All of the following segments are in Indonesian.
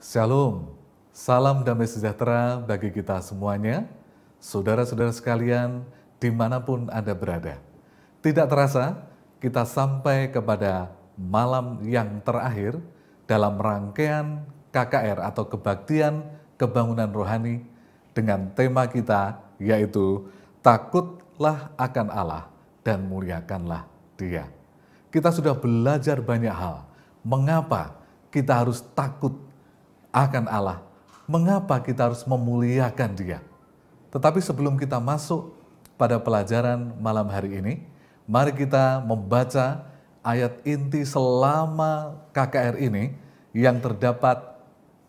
Shalom, salam damai sejahtera bagi kita semuanya, saudara-saudara sekalian dimanapun Anda berada. Tidak terasa kita sampai kepada malam yang terakhir dalam rangkaian KKR atau Kebaktian Kebangunan Rohani dengan tema kita yaitu Takutlah akan Allah dan muliakanlah Dia. Kita sudah belajar banyak hal, mengapa kita harus takut akan Allah, mengapa kita harus memuliakan Dia. Tetapi sebelum kita masuk pada pelajaran malam hari ini, mari kita membaca ayat inti selama KKR ini yang terdapat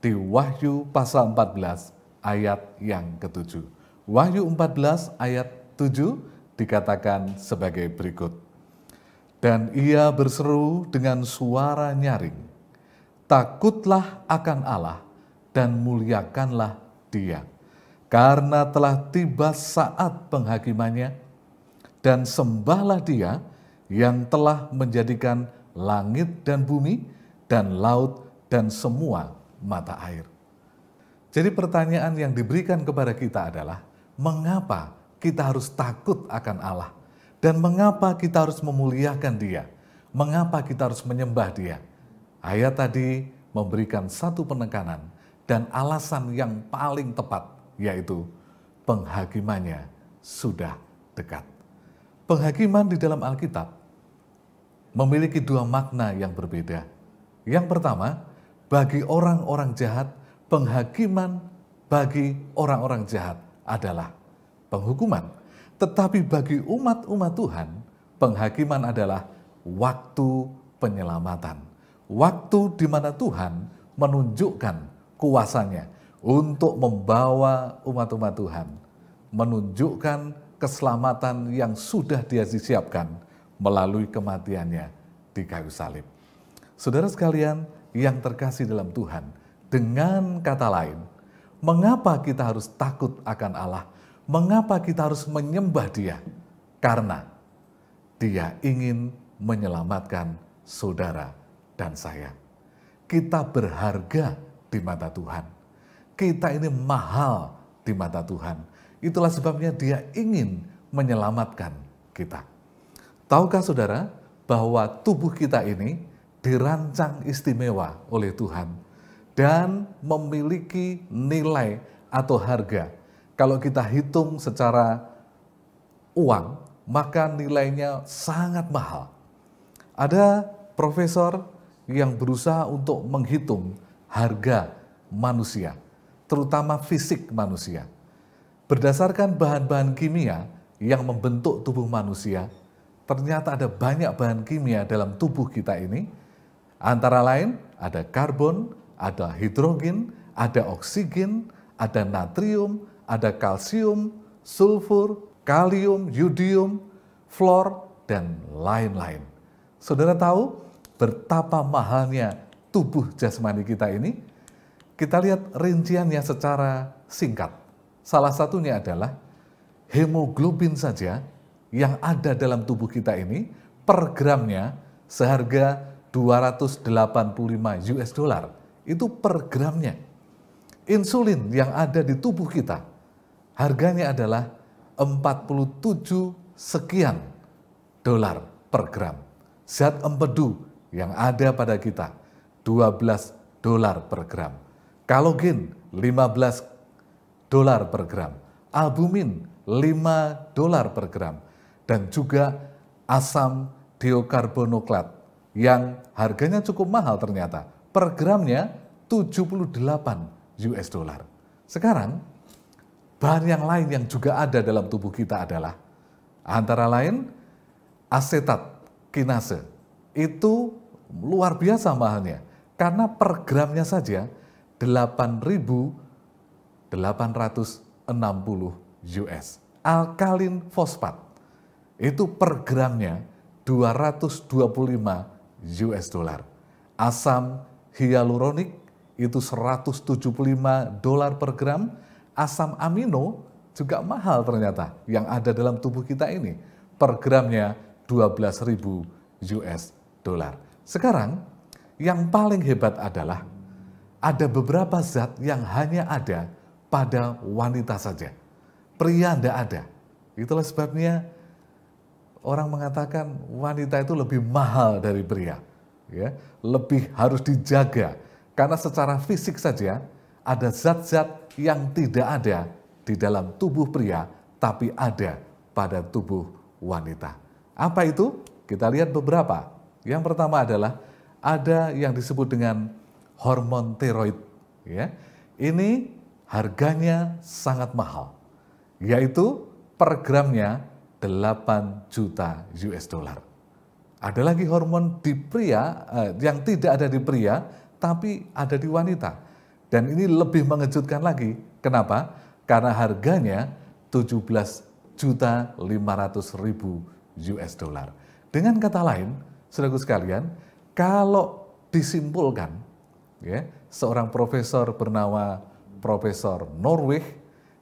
di Wahyu pasal 14 ayat yang ke-7. Wahyu 14 ayat 7 dikatakan sebagai berikut. Dan ia berseru dengan suara nyaring, takutlah akan Allah dan muliakanlah Dia, karena telah tiba saat penghakimannya, dan sembahlah Dia yang telah menjadikan langit dan bumi, dan laut dan semua mata air. Jadi pertanyaan yang diberikan kepada kita adalah, mengapa kita harus takut akan Allah? Dan mengapa kita harus memuliakan Dia? Mengapa kita harus menyembah Dia? Ayat tadi memberikan satu penekanan dan alasan yang paling tepat, yaitu penghakimannya sudah dekat. Penghakiman di dalam Alkitab memiliki dua makna yang berbeda. Yang pertama, bagi orang-orang jahat, penghakiman bagi orang-orang jahat adalah penghukuman. Tetapi bagi umat-umat Tuhan, penghakiman adalah waktu penyelamatan. Waktu di mana Tuhan menunjukkan kuasanya untuk membawa umat-umat Tuhan, menunjukkan keselamatan yang sudah Dia siapkan melalui kematiannya di kayu salib. Saudara sekalian yang terkasih dalam Tuhan, dengan kata lain, mengapa kita harus takut akan Allah? Mengapa kita harus menyembah Dia? Karena Dia ingin menyelamatkan saudara dan saya. Kita berharga di mata Tuhan. Kita ini mahal di mata Tuhan. Itulah sebabnya Dia ingin menyelamatkan kita. Tahukah saudara bahwa tubuh kita ini dirancang istimewa oleh Tuhan dan memiliki nilai atau harga. Kalau kita hitung secara uang, maka nilainya sangat mahal. Ada profesor yang berusaha untuk menghitung harga manusia, terutama fisik manusia. Berdasarkan bahan-bahan kimia yang membentuk tubuh manusia, ternyata ada banyak bahan kimia dalam tubuh kita ini. Antara lain ada karbon, ada hidrogen, ada oksigen, ada natrium, ada kalsium, sulfur, kalium, yodium, fluor, dan lain-lain. Saudara tahu betapa mahalnya tubuh jasmani kita ini? Kita lihat rinciannya secara singkat. Salah satunya adalah hemoglobin saja yang ada dalam tubuh kita ini per gramnya seharga 285 US dollar. Itu per gramnya. Insulin yang ada di tubuh kita harganya adalah 47 sekian dolar per gram. Zat empedu yang ada pada kita 12 dolar per gram. Kalogen 15 dolar per gram. Albumin 5 dolar per gram. Dan juga asam diokarbonukleat yang harganya cukup mahal ternyata. Per gramnya 78 US dollar. Sekarang, bahan yang lain yang juga ada dalam tubuh kita adalah antara lain asetat kinase. Itu luar biasa mahalnya karena per gramnya saja 8.860 US. Alkalin fosfat itu per gramnya 225 US dollar. Asam hyaluronik itu 175 dolar per gram. Asam amino juga mahal ternyata yang ada dalam tubuh kita ini. Per gramnya 12.000 US dollar. Sekarang yang paling hebat adalah ada beberapa zat yang hanya ada pada wanita saja. Pria tidak ada. Itulah sebabnya orang mengatakan wanita itu lebih mahal dari pria. Ya, lebih harus dijaga. Karena secara fisik saja ada zat-zat yang tidak ada di dalam tubuh pria, tapi ada pada tubuh wanita. Apa itu? Kita lihat beberapa. Yang pertama adalah ada yang disebut dengan hormon tiroid. Ya. Ini harganya sangat mahal, yaitu per gramnya 8 juta US dollar. Ada lagi hormon di pria yang tidak ada di pria, tapi ada di wanita. Dan ini lebih mengejutkan lagi. Kenapa? Karena harganya 17.500.000 US dollar. Dengan kata lain, saudaraku sekalian, kalau disimpulkan, ya, seorang profesor bernama Profesor Norwich,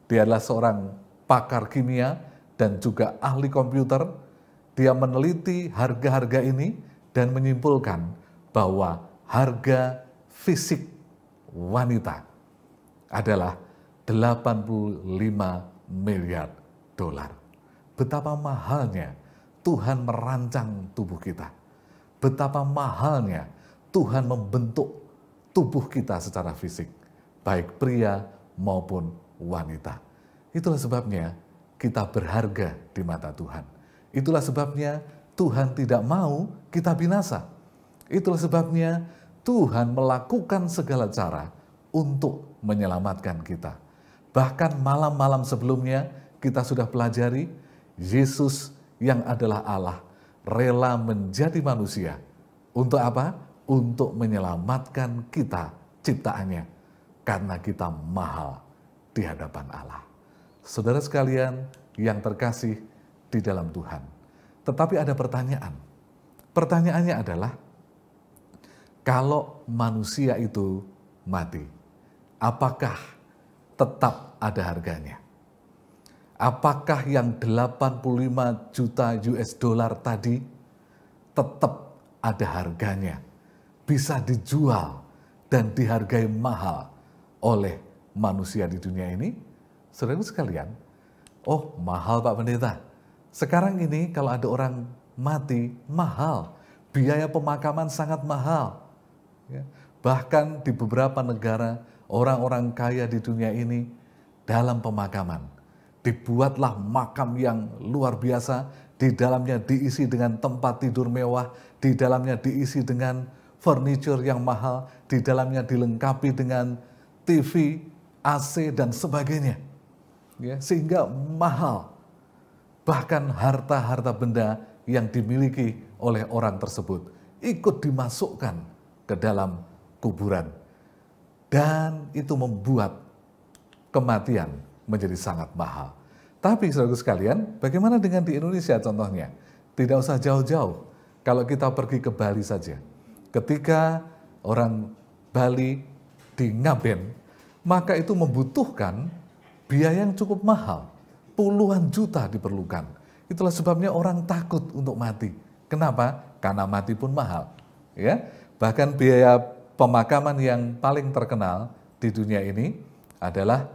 dia adalah seorang pakar kimia dan juga ahli komputer. Dia meneliti harga-harga ini dan menyimpulkan bahwa harga fisik wanita adalah 85 miliar dolar. Betapa mahalnya Tuhan merancang tubuh kita. Betapa mahalnya Tuhan membentuk tubuh kita secara fisik, baik pria maupun wanita. Itulah sebabnya kita berharga di mata Tuhan. Itulah sebabnya Tuhan tidak mau kita binasa. Itulah sebabnya Tuhan melakukan segala cara untuk menyelamatkan kita. Bahkan malam-malam sebelumnya kita sudah pelajari Yesus yang adalah Allah rela menjadi manusia. Untuk apa? Untuk menyelamatkan kita ciptaannya. Karena kita mahal di hadapan Allah. Saudara sekalian yang terkasih di dalam Tuhan. Tetapi ada pertanyaan. Pertanyaannya adalah, kalau manusia itu mati, apakah tetap ada harganya? Apakah yang 85 juta US dollar tadi tetap ada harganya? Bisa dijual dan dihargai mahal oleh manusia di dunia ini? Saudara sekalian, oh mahal Pak Pendeta. Sekarang ini kalau ada orang mati, mahal. Biaya pemakaman sangat mahal. Ya. Bahkan di beberapa negara, orang-orang kaya di dunia ini dalam pemakaman. Dibuatlah makam yang luar biasa, di dalamnya diisi dengan tempat tidur mewah, di dalamnya diisi dengan furniture yang mahal, di dalamnya dilengkapi dengan TV, AC, dan sebagainya. Ya, sehingga mahal. Bahkan harta-harta benda yang dimiliki oleh orang tersebut ikut dimasukkan ke dalam kuburan. Dan itu membuat kematian menjadi sangat mahal. Tapi saudara sekalian, bagaimana dengan di Indonesia contohnya? Tidak usah jauh-jauh. Kalau kita pergi ke Bali saja. Ketika orang Bali di Ngaben, maka itu membutuhkan biaya yang cukup mahal. Puluhan juta diperlukan. Itulah sebabnya orang takut untuk mati. Kenapa? Karena mati pun mahal. Ya, bahkan biaya pemakaman yang paling terkenal di dunia ini adalah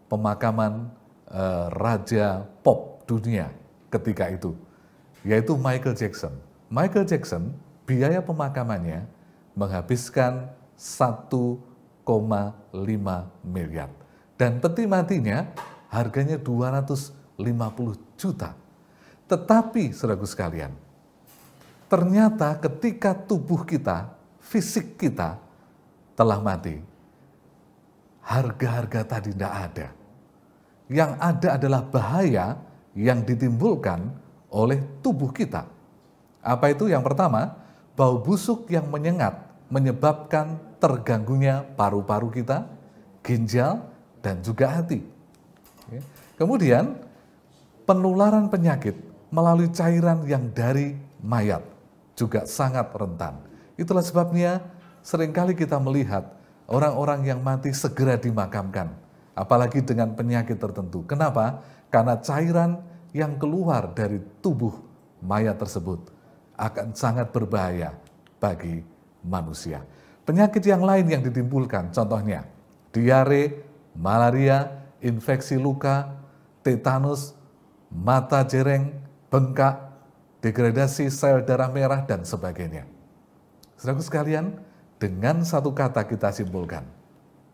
pemakaman raja pop dunia ketika itu, yaitu Michael Jackson. Michael Jackson, biaya pemakamannya menghabiskan 1,5 miliar. Dan peti matinya harganya 250 juta. Tetapi saudaraku sekalian, ternyata ketika tubuh kita, fisik kita telah mati, harga-harga tadi tidak ada. Yang ada adalah bahaya yang ditimbulkan oleh tubuh kita. Apa itu? Yang pertama, bau busuk yang menyengat menyebabkan terganggunya paru-paru kita, ginjal, dan juga hati. Kemudian, penularan penyakit melalui cairan yang dari mayat juga sangat rentan. Itulah sebabnya seringkali kita melihat orang-orang yang mati segera dimakamkan, apalagi dengan penyakit tertentu. Kenapa? Karena cairan yang keluar dari tubuh mayat tersebut akan sangat berbahaya bagi manusia. Penyakit yang lain yang ditimbulkan, contohnya diare, malaria, infeksi luka, tetanus, mata jereng, bengkak, degradasi sel darah merah, dan sebagainya. Saudaraku sekalian, dengan satu kata kita simpulkan,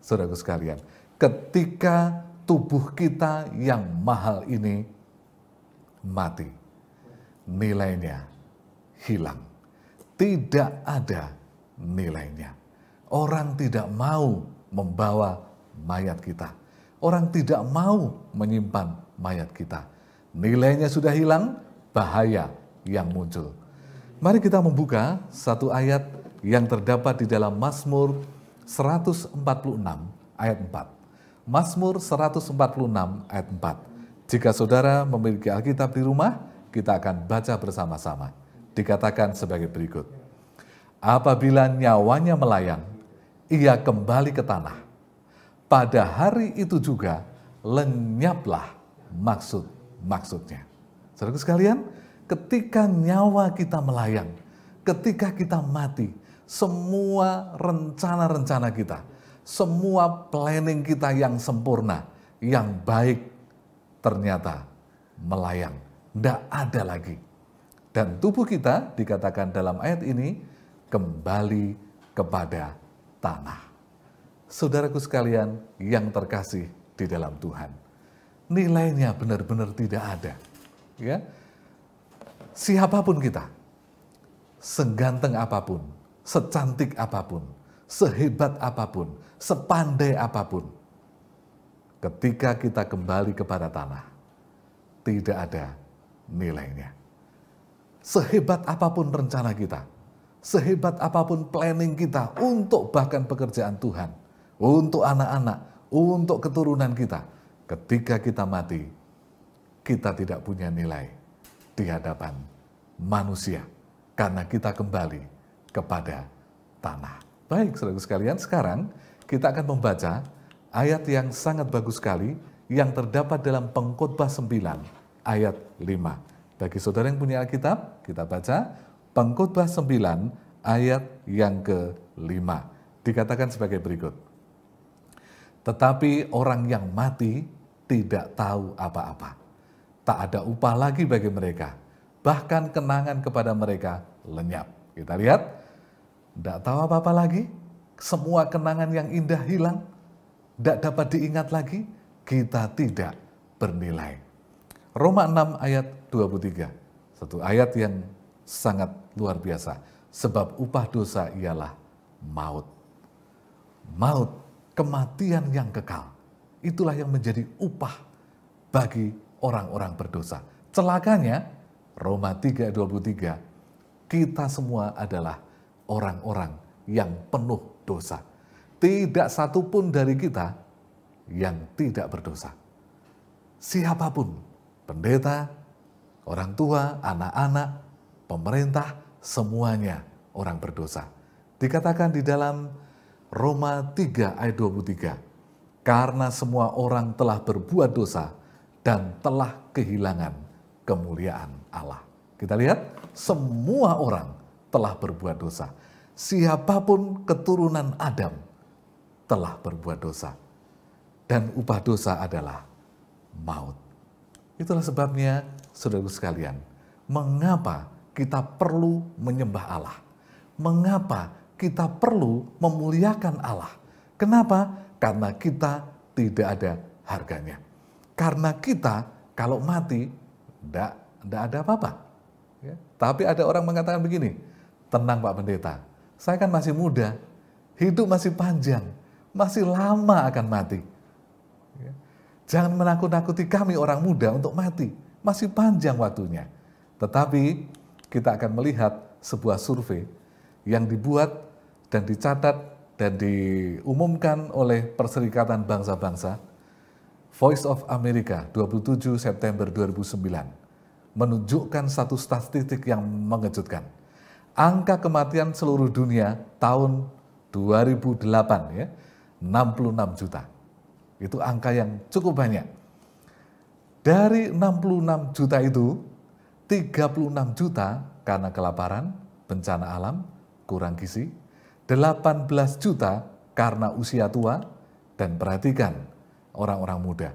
saudaraku sekalian, ketika tubuh kita yang mahal ini mati, nilainya hilang. Tidak ada nilainya. Orang tidak mau membawa mayat kita. Orang tidak mau menyimpan mayat kita. Nilainya sudah hilang, bahaya yang muncul. Mari kita membuka satu ayat yang terdapat di dalam Mazmur 146 ayat 4. Mazmur 146 ayat 4. Jika saudara memiliki Alkitab di rumah, kita akan baca bersama-sama. Dikatakan sebagai berikut. Apabila nyawanya melayang, ia kembali ke tanah. Pada hari itu juga lenyaplah maksud-maksudnya. Saudara sekalian, ketika nyawa kita melayang, ketika kita mati, semua rencana-rencana kita, semua planning kita yang sempurna, yang baik, ternyata melayang. Tidak ada lagi. Dan tubuh kita, dikatakan dalam ayat ini, kembali kepada tanah. Saudaraku sekalian yang terkasih di dalam Tuhan, nilainya benar-benar tidak ada. Ya, siapapun kita, seganteng apapun, secantik apapun, sehebat apapun, sepandai apapun, ketika kita kembali kepada tanah, tidak ada nilainya. Sehebat apapun rencana kita, sehebat apapun planning kita untuk bahkan pekerjaan Tuhan, untuk anak-anak, untuk keturunan kita, ketika kita mati, kita tidak punya nilai di hadapan manusia, karena kita kembali kepada tanah. Baik, saudara sekalian, sekarang kita akan membaca ayat yang sangat bagus sekali yang terdapat dalam Pengkhotbah 9 ayat 5. Bagi saudara yang punya Alkitab, kita baca Pengkhotbah 9 ayat yang ke-5. Dikatakan sebagai berikut. Tetapi orang yang mati tidak tahu apa-apa. Tak ada upah lagi bagi mereka. Bahkan kenangan kepada mereka lenyap. Kita lihat, tidak tahu apa-apa lagi. Semua kenangan yang indah hilang. Tidak dapat diingat lagi. Kita tidak bernilai. Roma 6 ayat 23. Satu ayat yang sangat luar biasa. Sebab upah dosa ialah maut. Maut, kematian yang kekal. Itulah yang menjadi upah bagi orang-orang berdosa. Celakanya, Roma 3 ayat 23, kita semua adalah orang-orang yang penuh dosa. Tidak satupun dari kita yang tidak berdosa. Siapapun, pendeta, orang tua, anak-anak, pemerintah, semuanya orang berdosa. Dikatakan di dalam Roma 3 ayat 23, karena semua orang telah berbuat dosa dan telah kehilangan kemuliaan Allah. Kita lihat, semua orang telah berbuat dosa. Siapapun keturunan Adam telah berbuat dosa. Dan upah dosa adalah maut. Itulah sebabnya, saudara sekalian, mengapa kita perlu menyembah Allah? Mengapa kita perlu memuliakan Allah? Kenapa? Karena kita tidak ada harganya. Karena kita kalau mati, tidak ada apa-apa. Ya. Tapi ada orang mengatakan begini, tenang Pak Pendeta, saya kan masih muda, hidup masih panjang, masih lama akan mati. Ya. Jangan menakut-nakuti kami orang muda untuk mati, masih panjang waktunya. Tetapi kita akan melihat sebuah survei yang dibuat dan dicatat dan diumumkan oleh Perserikatan Bangsa-Bangsa, Voice of America 27 September 2009, menunjukkan satu statistik yang mengejutkan. Angka kematian seluruh dunia tahun 2008 ya, 66 juta. Itu angka yang cukup banyak. Dari 66 juta itu, 36 juta karena kelaparan, bencana alam, kurang gizi. 18 juta karena usia tua, dan perhatikan orang-orang muda,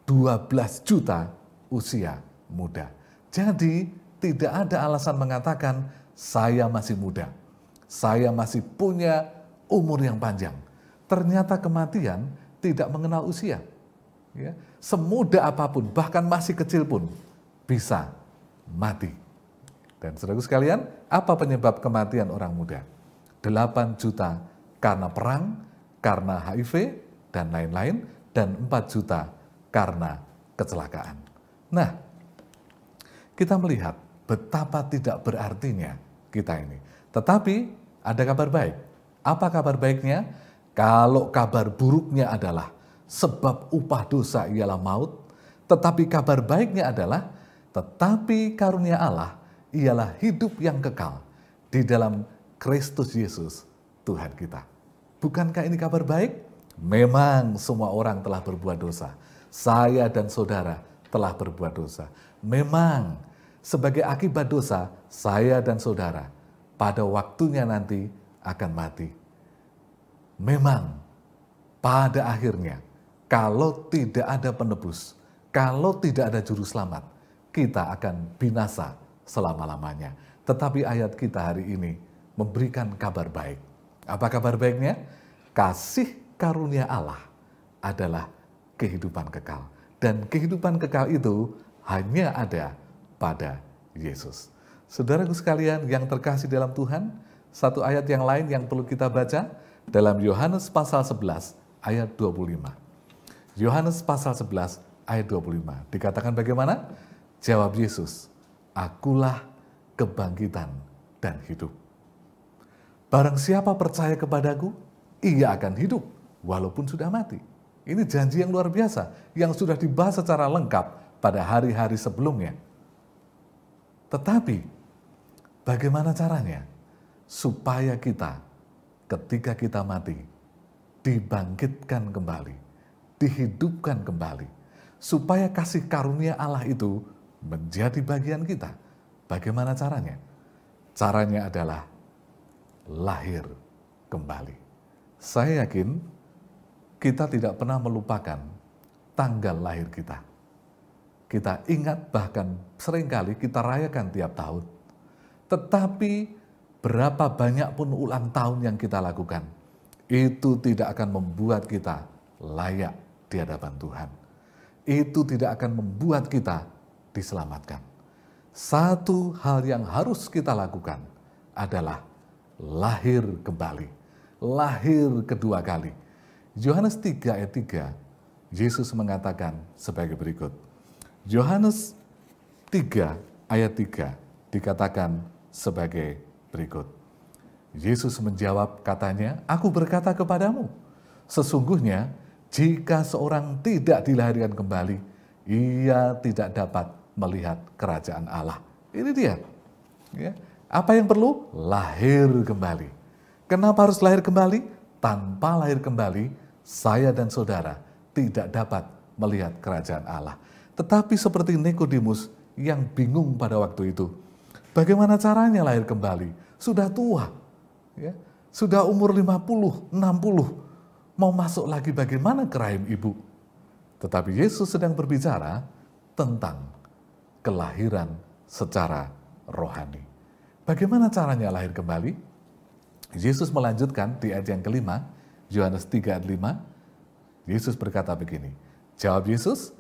12 juta usia muda. Jadi tidak ada alasan mengatakan saya masih muda, saya masih punya umur yang panjang. Ternyata kematian tidak mengenal usia. Ya, semuda apapun, bahkan masih kecil pun bisa mati. Dan saudaraku sekalian, apa penyebab kematian orang muda? 8 juta karena perang, karena HIV, dan lain-lain, dan 4 juta karena kecelakaan. Nah, kita melihat betapa tidak berartinya kita ini. Tetapi ada kabar baik. Apa kabar baiknya? Kalau kabar buruknya adalah sebab upah dosa ialah maut, tetapi kabar baiknya adalah tetapi karunia Allah ialah hidup yang kekal di dalam Kristus Yesus Tuhan kita. Bukankah ini kabar baik? Memang semua orang telah berbuat dosa. Saya dan saudara telah berbuat dosa. Memang sebagai akibat dosa, saya dan saudara pada waktunya nanti akan mati. Memang pada akhirnya, kalau tidak ada penebus, kalau tidak ada juru selamat, kita akan binasa selama-lamanya. Tetapi ayat kita hari ini memberikan kabar baik. Apa kabar baiknya? Kasih karunia Allah adalah kehidupan kekal. Dan kehidupan kekal itu hanya ada pada Yesus. Saudaraku sekalian yang terkasih dalam Tuhan, satu ayat yang lain yang perlu kita baca dalam Yohanes pasal 11 ayat 25. Yohanes pasal 11 ayat 25. Dikatakan bagaimana? Jawab Yesus, akulah kebangkitan dan hidup. Barang siapa percaya kepadaku, ia akan hidup walaupun sudah mati. Ini janji yang luar biasa yang sudah dibahas secara lengkap pada hari-hari sebelumnya. Tetapi bagaimana caranya supaya kita ketika kita mati dibangkitkan kembali, dihidupkan kembali, supaya kasih karunia Allah itu menjadi bagian kita. Bagaimana caranya? Caranya adalah lahir kembali. Saya yakin kita tidak pernah melupakan tanggal lahir kita. Kita ingat, bahkan seringkali kita rayakan tiap tahun. Tetapi berapa banyak pun ulang tahun yang kita lakukan, itu tidak akan membuat kita layak di hadapan Tuhan. Itu tidak akan membuat kita diselamatkan. Satu hal yang harus kita lakukan adalah lahir kembali. Lahir kedua kali. Yohanes 3 ayat 3, Yesus mengatakan sebagai berikut. Yohanes 3 ayat 3 dikatakan sebagai berikut. Yesus menjawab katanya, aku berkata kepadamu, sesungguhnya jika seorang tidak dilahirkan kembali, ia tidak dapat melihat kerajaan Allah. Ini dia. Ya. Apa yang perlu? Lahir kembali. Kenapa harus lahir kembali? Tanpa lahir kembali, saya dan saudara tidak dapat melihat kerajaan Allah. Tetapi seperti Nikodemus yang bingung pada waktu itu. Bagaimana caranya lahir kembali? Sudah tua. Ya. Sudah umur 50, 60. Mau masuk lagi bagaimana ke rahim ibu? Tetapi Yesus sedang berbicara tentang kelahiran secara rohani. Bagaimana caranya lahir kembali? Yesus melanjutkan di ayat yang kelima, Yohanes 3 ayat 5. Yesus berkata begini, jawab Yesus,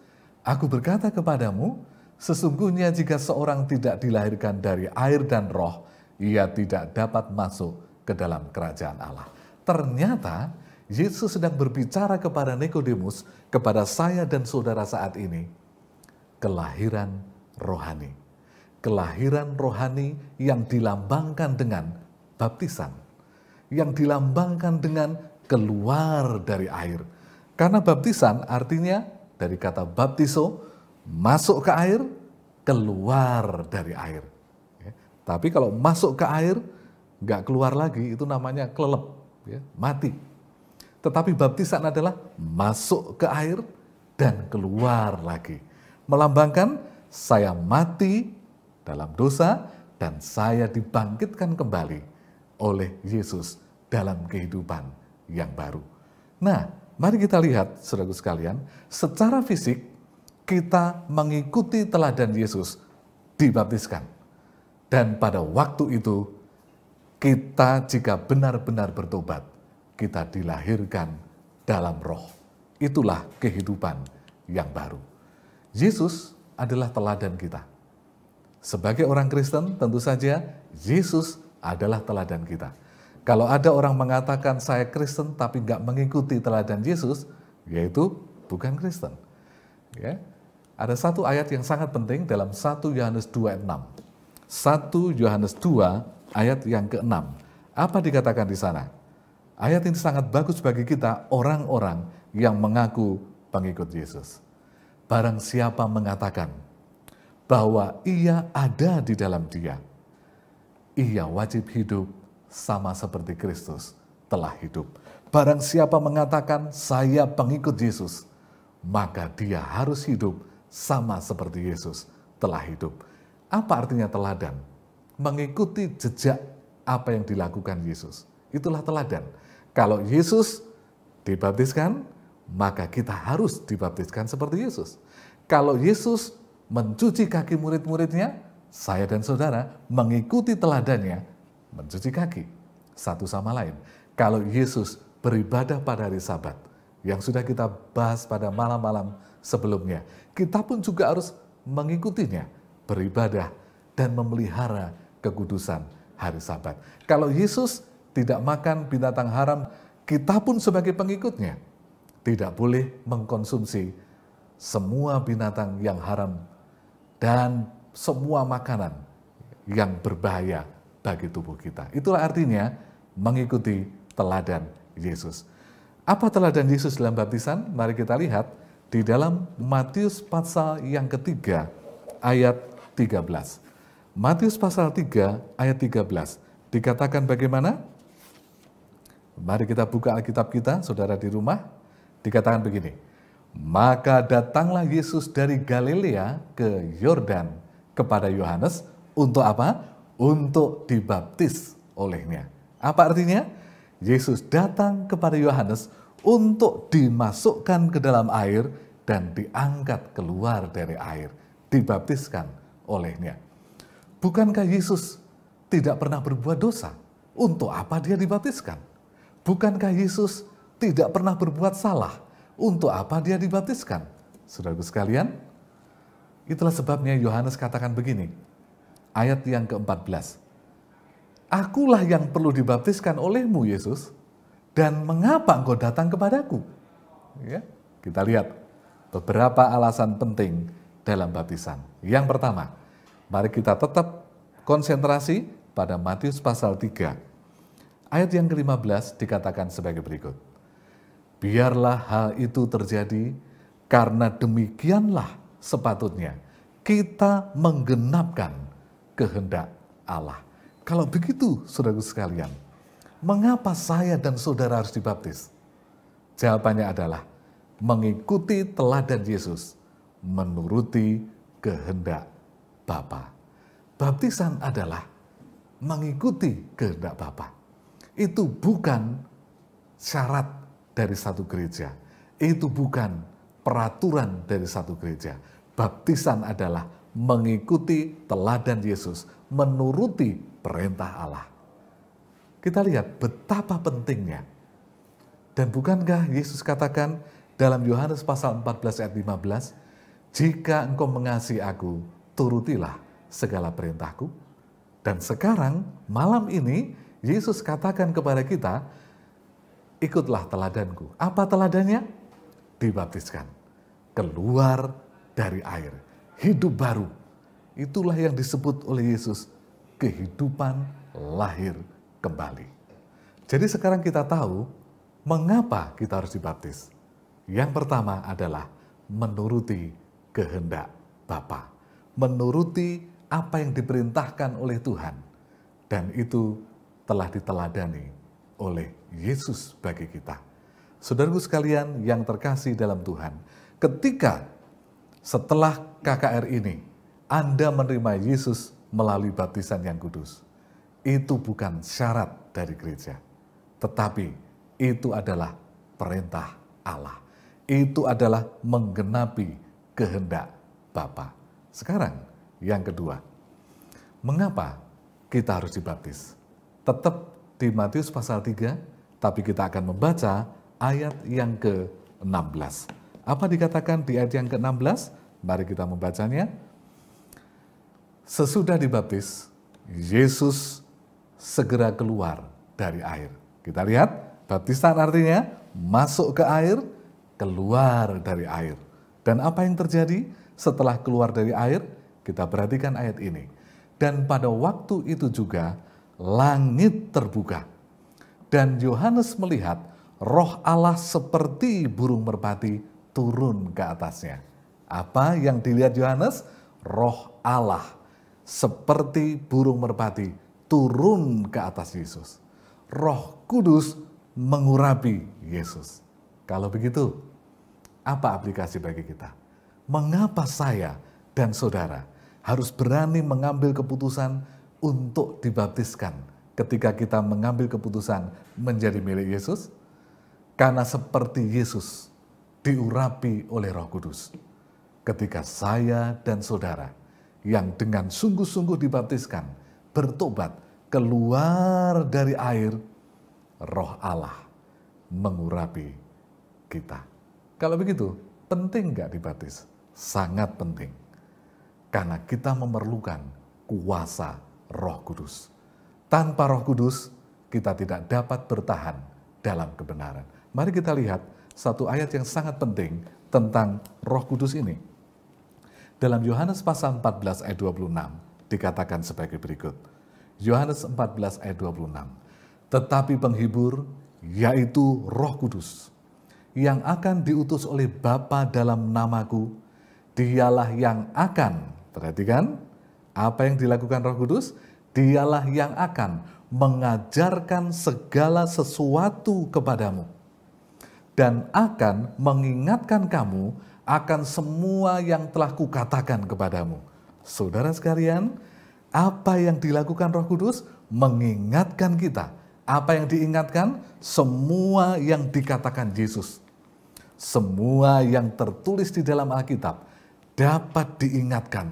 aku berkata kepadamu, sesungguhnya jika seorang tidak dilahirkan dari air dan roh, ia tidak dapat masuk ke dalam kerajaan Allah. Ternyata Yesus sedang berbicara kepada Nikodemus, kepada saya dan saudara saat ini, kelahiran rohani. Kelahiran rohani yang dilambangkan dengan baptisan, yang dilambangkan dengan keluar dari air. Karena baptisan artinya dari kata baptiso, masuk ke air, keluar dari air. Ya. Tapi kalau masuk ke air, nggak keluar lagi, itu namanya kelelep, ya, mati. Tetapi baptisan adalah masuk ke air dan keluar lagi. Melambangkan saya mati dalam dosa dan saya dibangkitkan kembali oleh Yesus dalam kehidupan yang baru. Nah, mari kita lihat, saudaraku sekalian, secara fisik kita mengikuti teladan Yesus, dibaptiskan. Dan pada waktu itu, kita jika benar-benar bertobat, kita dilahirkan dalam roh. Itulah kehidupan yang baru. Yesus adalah teladan kita. Sebagai orang Kristen, tentu saja Yesus adalah teladan kita. Kalau ada orang mengatakan saya Kristen tapi nggak mengikuti teladan Yesus, yaitu bukan Kristen. Ya. Ada satu ayat yang sangat penting dalam 1 Yohanes 2 ayat 6. 1 Yohanes 2 ayat yang ke-6. Apa dikatakan di sana? Ayat ini sangat bagus bagi kita orang-orang yang mengaku pengikut Yesus. Barang siapa mengatakan bahwa ia ada di dalam Dia, ia wajib hidup sama seperti Kristus telah hidup. Barang siapa mengatakan saya pengikut Yesus, maka dia harus hidup sama seperti Yesus telah hidup. Apa artinya teladan? Mengikuti jejak apa yang dilakukan Yesus. Itulah teladan. Kalau Yesus dibaptiskan, maka kita harus dibaptiskan seperti Yesus. Kalau Yesus mencuci kaki murid-muridnya, saya dan saudara mengikuti teladannya, mencuci kaki satu sama lain. Kalau Yesus beribadah pada hari Sabat, yang sudah kita bahas pada malam-malam sebelumnya, kita pun juga harus mengikutinya, beribadah dan memelihara kekudusan hari Sabat. Kalau Yesus tidak makan binatang haram, kita pun sebagai pengikutnya tidak boleh mengkonsumsi semua binatang yang haram dan semua makanan yang berbahaya bagi tubuh kita. Itulah artinya mengikuti teladan Yesus. Apa teladan Yesus dalam baptisan? Mari kita lihat di dalam Matius pasal yang ketiga ayat 13. Matius pasal 3 ayat 13 dikatakan bagaimana? Mari kita buka Alkitab kita, saudara di rumah. Dikatakan begini, maka datanglah Yesus dari Galilea ke Yordan kepada Yohanes untuk apa? Untuk dibaptis olehnya. Apa artinya? Yesus datang kepada Yohanes untuk dimasukkan ke dalam air dan diangkat keluar dari air, dibaptiskan olehnya. Bukankah Yesus tidak pernah berbuat dosa? Untuk apa dia dibaptiskan? Bukankah Yesus tidak pernah berbuat salah? Untuk apa dia dibaptiskan? Saudaraku sekalian, itulah sebabnya Yohanes katakan begini, ayat yang ke-14. Akulah yang perlu dibaptiskan olehmu, Yesus, dan mengapa engkau datang kepadaku? Ya, kita lihat beberapa alasan penting dalam baptisan. Yang pertama, mari kita tetap konsentrasi pada Matius pasal 3. Ayat yang ke-15 dikatakan sebagai berikut. Biarlah hal itu terjadi karena demikianlah sepatutnya kita menggenapkan kehendak Allah. Kalau begitu, saudaraku sekalian, mengapa saya dan saudara harus dibaptis? Jawabannya adalah mengikuti teladan Yesus, menuruti kehendak Bapa. Baptisan adalah mengikuti kehendak Bapa. Itu bukan syarat dari satu gereja. Itu bukan peraturan dari satu gereja. Baptisan adalah mengikuti teladan Yesus, menuruti perintah Allah. Kita lihat betapa pentingnya. Dan bukankah Yesus katakan dalam Yohanes pasal 14 ayat 15, jika engkau mengasihi aku, turutilah segala perintahku. Dan sekarang, malam ini, Yesus katakan kepada kita, ikutlah teladanku. Apa teladannya? Dibaptiskan. Keluar dari air. Hidup baru. Itulah yang disebut oleh Yesus kehidupan lahir kembali. Jadi sekarang kita tahu mengapa kita harus dibaptis. Yang pertama adalah menuruti kehendak Bapa. Menuruti apa yang diperintahkan oleh Tuhan. Dan itu telah diteladani oleh Yesus bagi kita. Saudaraku sekalian yang terkasih dalam Tuhan, ketika setelah KKR ini, Anda menerima Yesus melalui baptisan yang kudus, itu bukan syarat dari gereja. tetapi itu adalah perintah Allah. Itu adalah menggenapi kehendak Bapa. Sekarang yang kedua, mengapa kita harus dibaptis? Tetap di Matius pasal 3, tapi kita akan membaca ayat yang ke-16. Apa dikatakan di ayat yang ke-16? Mari kita membacanya. Sesudah dibaptis, Yesus segera keluar dari air. Kita lihat, baptisan artinya masuk ke air, keluar dari air. Dan apa yang terjadi setelah keluar dari air? Kita perhatikan ayat ini. Dan pada waktu itu juga langit terbuka. Dan Yohanes melihat Roh Allah seperti burung merpati turun ke atasnya. Apa yang dilihat Yohanes? Roh Allah seperti burung merpati turun ke atas Yesus. Roh Kudus mengurapi Yesus. Kalau begitu, apa aplikasi bagi kita? Mengapa saya dan saudara harus berani mengambil keputusan untuk dibaptiskan ketika kita mengambil keputusan menjadi milik Yesus? Karena seperti Yesus diurapi oleh Roh Kudus. Ketika saya dan saudara yang dengan sungguh-sungguh dibaptiskan, bertobat, keluar dari air, Roh Allah mengurapi kita. Kalau begitu, penting nggak dibaptis? Sangat penting. Karena kita memerlukan kuasa Roh Kudus. Tanpa Roh Kudus, kita tidak dapat bertahan dalam kebenaran. Mari kita lihat satu ayat yang sangat penting tentang Roh Kudus ini. Dalam Yohanes pasal 14 ayat 26 dikatakan sebagai berikut. Yohanes 14 ayat 26. Tetapi penghibur, yaitu Roh Kudus, yang akan diutus oleh Bapa dalam namaku, dialah yang akan, perhatikan, apa yang dilakukan Roh Kudus? Dialah yang akan mengajarkan segala sesuatu kepadamu, dan akan mengingatkan kamu akan semua yang telah kukatakan kepadamu. Saudara sekalian, apa yang dilakukan Roh Kudus? Mengingatkan kita. Apa yang diingatkan? Semua yang dikatakan Yesus. Semua yang tertulis di dalam Alkitab dapat diingatkan.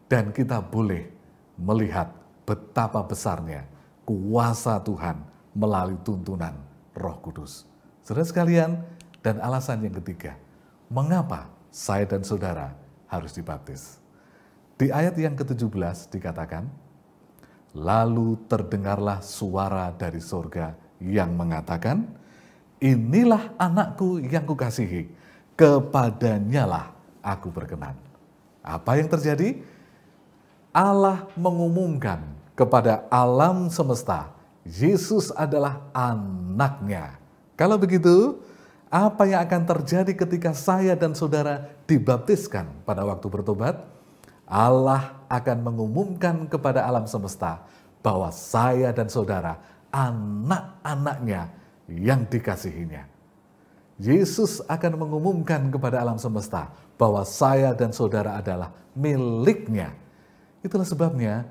Dan kita boleh melihat betapa besarnya kuasa Tuhan melalui tuntunan Roh Kudus. Saudara sekalian, dan alasan yang ketiga, mengapa saya dan saudara harus dibaptis? Di ayat yang ke-17 dikatakan, lalu terdengarlah suara dari sorga yang mengatakan, inilah anakku yang kukasihi, kepadanyalah aku berkenan. Apa yang terjadi? Allah mengumumkan kepada alam semesta, Yesus adalah anaknya. Kalau begitu, apa yang akan terjadi ketika saya dan saudara dibaptiskan pada waktu bertobat? Allah akan mengumumkan kepada alam semesta bahwa saya dan saudara anak-anaknya yang dikasihinya. Yesus akan mengumumkan kepada alam semesta bahwa saya dan saudara adalah miliknya. Itulah sebabnya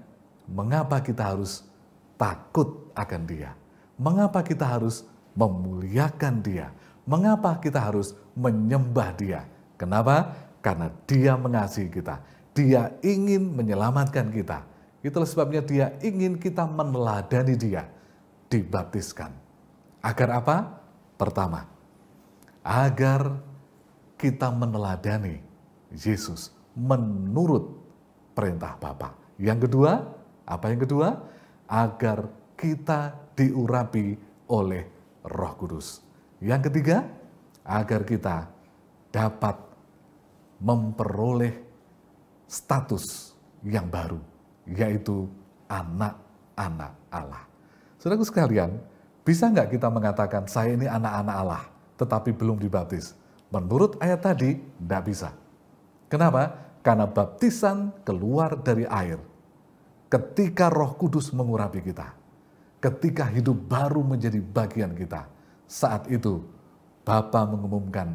mengapa kita harus takut akan Dia. Mengapa kita harus memuliakan Dia. Mengapa kita harus menyembah Dia. Kenapa? Karena Dia mengasihi kita. Dia ingin menyelamatkan kita. Itulah sebabnya Dia ingin kita meneladani Dia, dibaptiskan. Agar apa? Pertama, agar kita meneladani Yesus menurut perintah Bapa. Yang kedua, apa yang kedua? Agar kita diurapi oleh Roh Kudus. Yang ketiga, agar kita dapat memperoleh status yang baru, yaitu anak-anak Allah. Saudaraku sekalian, bisa nggak kita mengatakan saya ini anak-anak Allah, tetapi belum dibaptis? Menurut ayat tadi, tidak bisa. Kenapa? Karena baptisan keluar dari air. Ketika Roh Kudus mengurapi kita, ketika hidup baru menjadi bagian kita, saat itu Bapa mengumumkan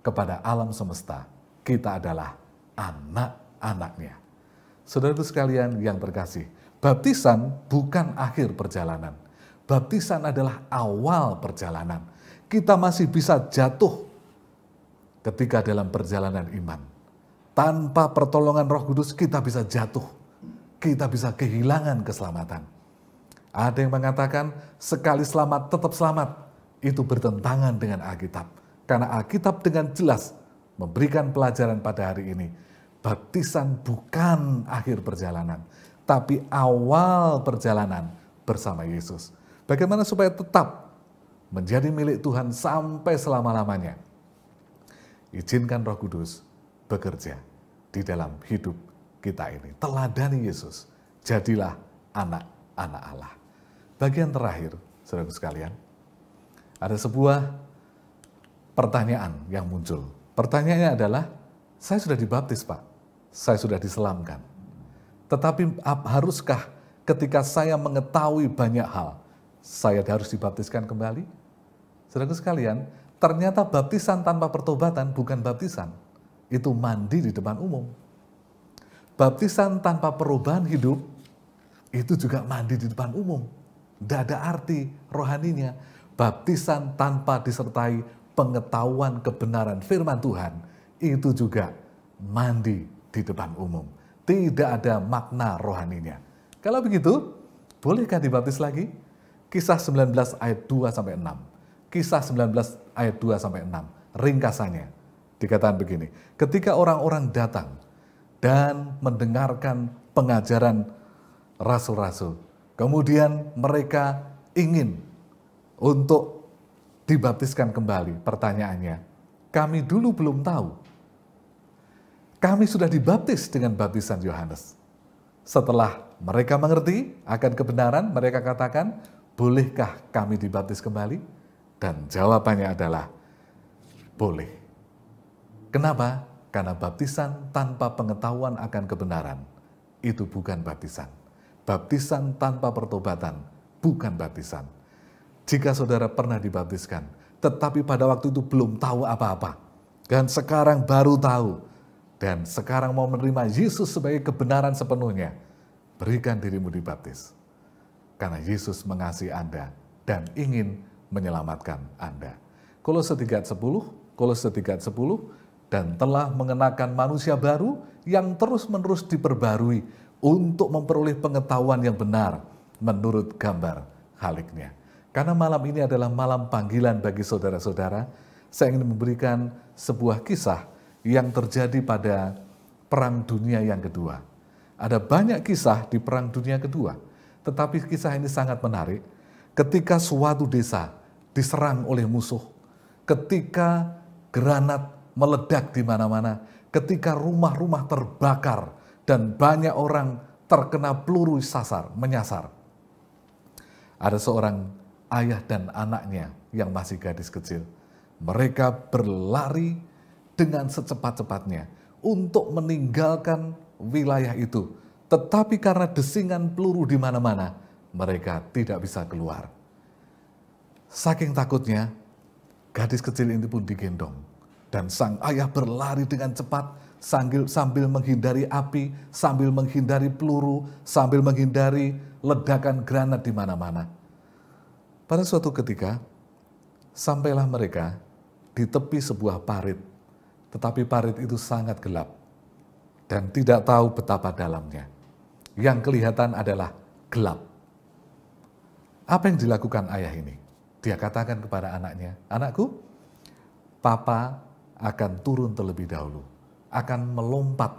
kepada alam semesta, kita adalah anak-anaknya. Saudara sekalian yang terkasih, baptisan bukan akhir perjalanan. baptisan adalah awal perjalanan. Kita masih bisa jatuh ketika dalam perjalanan iman. Tanpa pertolongan Roh Kudus kita bisa jatuh. Kita bisa kehilangan keselamatan. Ada yang mengatakan sekali selamat tetap selamat. Itu bertentangan dengan Alkitab. Karena Alkitab dengan jelas memberikan pelajaran pada hari ini. Baptisan bukan akhir perjalanan, tapi awal perjalanan bersama Yesus. Bagaimana supaya tetap menjadi milik Tuhan sampai selama-lamanya? Izinkan Roh Kudus bekerja di dalam hidup kita ini. Teladani Yesus, jadilah anak-anak Allah. Bagian terakhir, saudara sekalian, ada sebuah pertanyaan yang muncul. Pertanyaannya adalah, saya sudah dibaptis Pak, saya sudah diselamkan. Tetapi haruskah ketika saya mengetahui banyak hal, saya harus dibaptiskan kembali? Saudara sekalian, ternyata baptisan tanpa pertobatan bukan baptisan. Itu mandi di depan umum. Baptisan tanpa perubahan hidup, itu juga mandi di depan umum. Tidak ada arti rohaninya. Baptisan tanpa disertai pengetahuan kebenaran firman Tuhan, itu juga mandi di depan umum. Tidak ada makna rohaninya. Kalau begitu, bolehkah dibaptis lagi? Kisah 19 ayat 2-6. Kisah 19 ayat 2-6. Ringkasannya, dikatakan begini. Ketika orang-orang datang dan mendengarkan pengajaran rasul-rasul, kemudian mereka ingin untuk dibaptiskan kembali. Pertanyaannya, kami dulu belum tahu. Kami sudah dibaptis dengan baptisan Yohanes. Setelah mereka mengerti akan kebenaran, mereka katakan, bolehkah kami dibaptis kembali? Dan jawabannya adalah, boleh. Kenapa? Karena baptisan tanpa pengetahuan akan kebenaran, itu bukan baptisan. Baptisan tanpa pertobatan, bukan baptisan. Jika saudara pernah dibaptiskan, tetapi pada waktu itu belum tahu apa-apa, dan sekarang baru tahu, dan sekarang mau menerima Yesus sebagai kebenaran sepenuhnya, berikan dirimu dibaptis. Karena Yesus mengasihi Anda dan ingin menyelamatkan Anda. Kolose 3:10, Kolose 3:10, dan telah mengenakan manusia baru yang terus-menerus diperbarui untuk memperoleh pengetahuan yang benar menurut gambar haliknya. Karena malam ini adalah malam panggilan bagi saudara-saudara, saya ingin memberikan sebuah kisah yang terjadi pada Perang Dunia yang kedua. Ada banyak kisah di Perang Dunia kedua, tetapi kisah ini sangat menarik. Ketika suatu desa diserang oleh musuh, ketika granat meledak di mana-mana, ketika rumah-rumah terbakar dan banyak orang terkena peluru menyasar. Ada seorang ayah dan anaknya yang masih gadis kecil. Mereka berlari dengan secepat-cepatnya untuk meninggalkan wilayah itu. Tetapi karena desingan peluru di mana-mana, mereka tidak bisa keluar. Saking takutnya, gadis kecil ini pun digendong. Dan sang ayah berlari dengan cepat sambil menghindari api, sambil menghindari peluru, sambil menghindari ledakan granat di mana-mana. Pada suatu ketika, sampailah mereka di tepi sebuah parit. Tetapi parit itu sangat gelap dan tidak tahu betapa dalamnya. Yang kelihatan adalah gelap. Apa yang dilakukan ayah ini? Dia katakan kepada anaknya, anakku, papa akan turun terlebih dahulu, akan melompat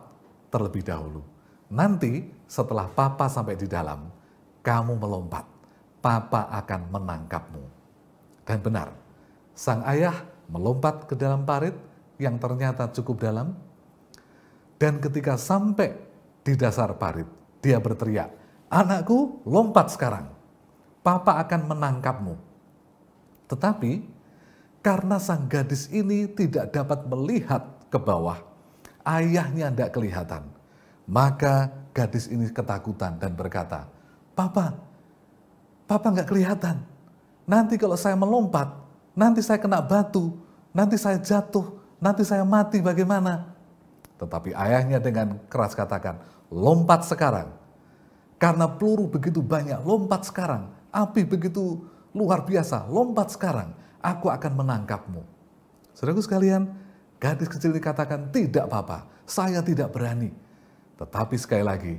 terlebih dahulu. Nanti setelah papa sampai di dalam, kamu melompat, papa akan menangkapmu. Dan benar, sang ayah melompat ke dalam parit yang ternyata cukup dalam. Dan ketika sampai di dasar parit, dia berteriak, anakku lompat sekarang, papa akan menangkapmu. Tetapi karena sang gadis ini tidak dapat melihat ke bawah, ayahnya tidak kelihatan, maka gadis ini ketakutan dan berkata, papa nggak kelihatan, nanti kalau saya melompat, nanti saya kena batu, nanti saya jatuh, nanti saya mati bagaimana? Tetapi ayahnya dengan keras katakan, lompat sekarang. Karena peluru begitu banyak, lompat sekarang. Api begitu luar biasa, lompat sekarang, aku akan menangkapmu. Saudaraku sekalian, gadis kecil ini katakan, tidak Papa, saya tidak berani. Tetapi sekali lagi,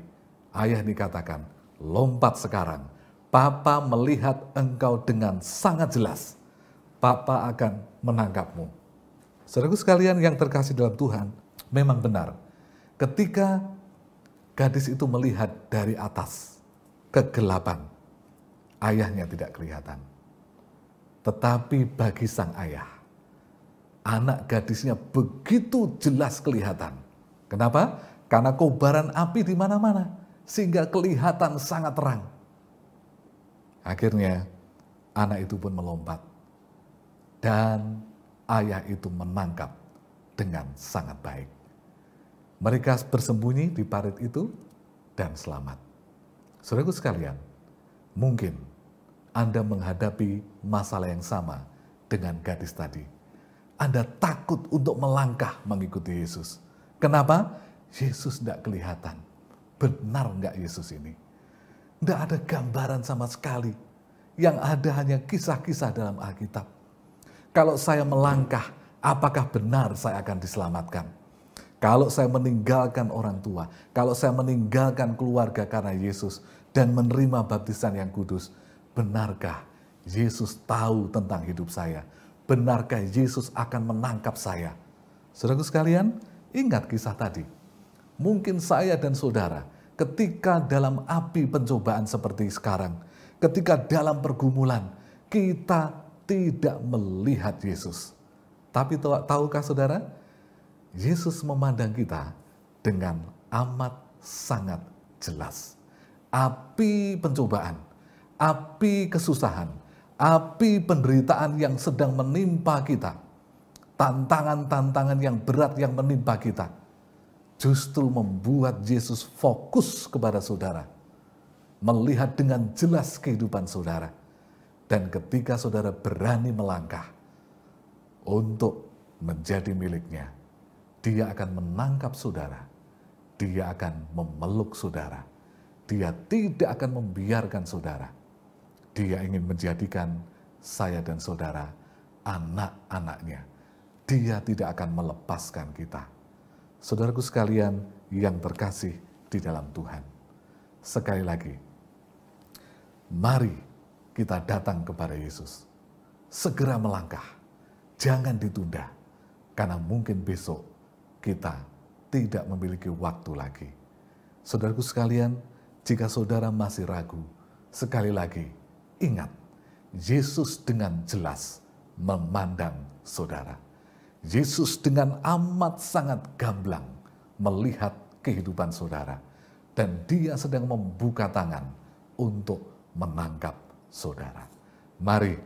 ayah ini katakan, lompat sekarang. Papa melihat engkau dengan sangat jelas. Papa akan menangkapmu. Saudaraku sekalian yang terkasih dalam Tuhan, memang benar. Ketika gadis itu melihat dari atas, kegelapan, ayahnya tidak kelihatan. Tetapi bagi sang ayah, anak gadisnya begitu jelas kelihatan. Kenapa? Karena kobaran api di mana-mana, sehingga kelihatan sangat terang. Akhirnya, anak itu pun melompat. Dan ayah itu menangkap dengan sangat baik. Mereka bersembunyi di parit itu dan selamat. Saudaraku sekalian, mungkin Anda menghadapi masalah yang sama dengan gadis tadi. Anda takut untuk melangkah mengikuti Yesus. Kenapa? Yesus tidak kelihatan. Benar enggak Yesus ini? Tidak ada gambaran sama sekali. Yang ada hanya kisah-kisah dalam Alkitab. Kalau saya melangkah, apakah benar saya akan diselamatkan? Kalau saya meninggalkan orang tua, kalau saya meninggalkan keluarga karena Yesus dan menerima baptisan yang kudus, benarkah Yesus tahu tentang hidup saya? Benarkah Yesus akan menangkap saya? Saudaraku sekalian, ingat kisah tadi. Mungkin saya dan saudara ketika dalam api pencobaan seperti sekarang, ketika dalam pergumulan, kita tidak melihat Yesus. Tapi tahukah saudara? Yesus memandang kita dengan amat sangat jelas. Api pencobaan, api kesusahan, api penderitaan yang sedang menimpa kita, tantangan-tantangan yang berat yang menimpa kita, justru membuat Yesus fokus kepada saudara, melihat dengan jelas kehidupan saudara. Dan ketika saudara berani melangkah untuk menjadi miliknya, Dia akan menangkap saudara, Dia akan memeluk saudara, Dia tidak akan membiarkan saudara. Dia ingin menjadikan saya dan saudara anak-anaknya. Dia tidak akan melepaskan kita. Saudaraku sekalian yang terkasih di dalam Tuhan, sekali lagi, mari kita datang kepada Yesus. Segera melangkah, jangan ditunda, karena mungkin besok kita tidak memiliki waktu lagi. Saudaraku sekalian, jika saudara masih ragu, sekali lagi, ingat, Yesus dengan jelas memandang saudara. Yesus dengan amat sangat gamblang melihat kehidupan saudara. Dan Dia sedang membuka tangan untuk menangkap saudara. Mari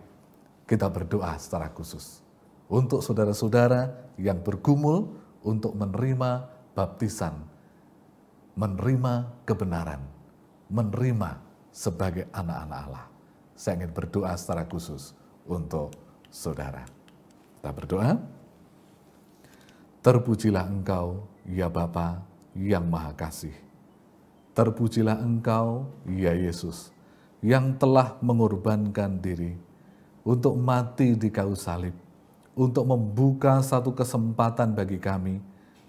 kita berdoa secara khusus untuk saudara-saudara yang bergumul untuk menerima baptisan, menerima kebenaran, menerima sebagai anak-anak Allah. Saya ingin berdoa secara khusus untuk saudara. Kita berdoa. Terpujilah Engkau, ya Bapa yang Maha Kasih. Terpujilah Engkau, ya Yesus, yang telah mengorbankan diri untuk mati di kayu salib, untuk membuka satu kesempatan bagi kami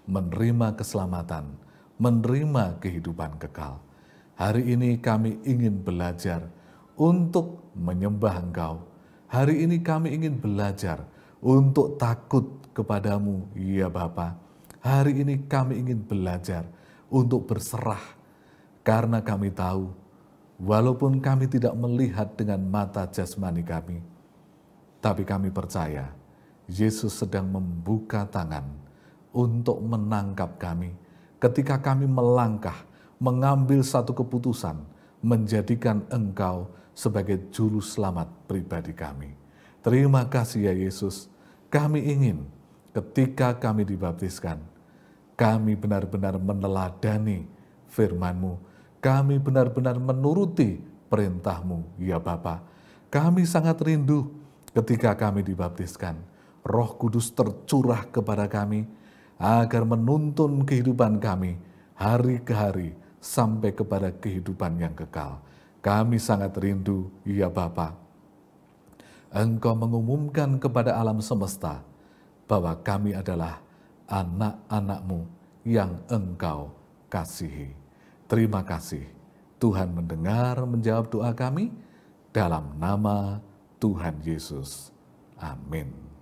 menerima keselamatan, menerima kehidupan kekal. Hari ini kami ingin belajar untuk menyembah Engkau. Hari ini kami ingin belajar untuk takut kepadamu, ya Bapa. Hari ini kami ingin belajar untuk berserah, karena kami tahu, walaupun kami tidak melihat dengan mata jasmani kami, tapi kami percaya Yesus sedang membuka tangan untuk menangkap kami ketika kami melangkah, mengambil satu keputusan, menjadikan Engkau sebagai juru selamat pribadi kami. Terima kasih ya Yesus, kami ingin ketika kami dibaptiskan, kami benar-benar meneladani firman-Mu, kami benar-benar menuruti perintah-Mu ya Bapa. Kami sangat rindu ketika kami dibaptiskan, Roh Kudus tercurah kepada kami agar menuntun kehidupan kami hari ke hari sampai kepada kehidupan yang kekal. Kami sangat rindu, ya Bapa. Engkau mengumumkan kepada alam semesta bahwa kami adalah anak-anak-Mu yang Engkau kasihi. Terima kasih. Tuhan mendengar, menjawab doa kami dalam nama Tuhan Yesus. Amin.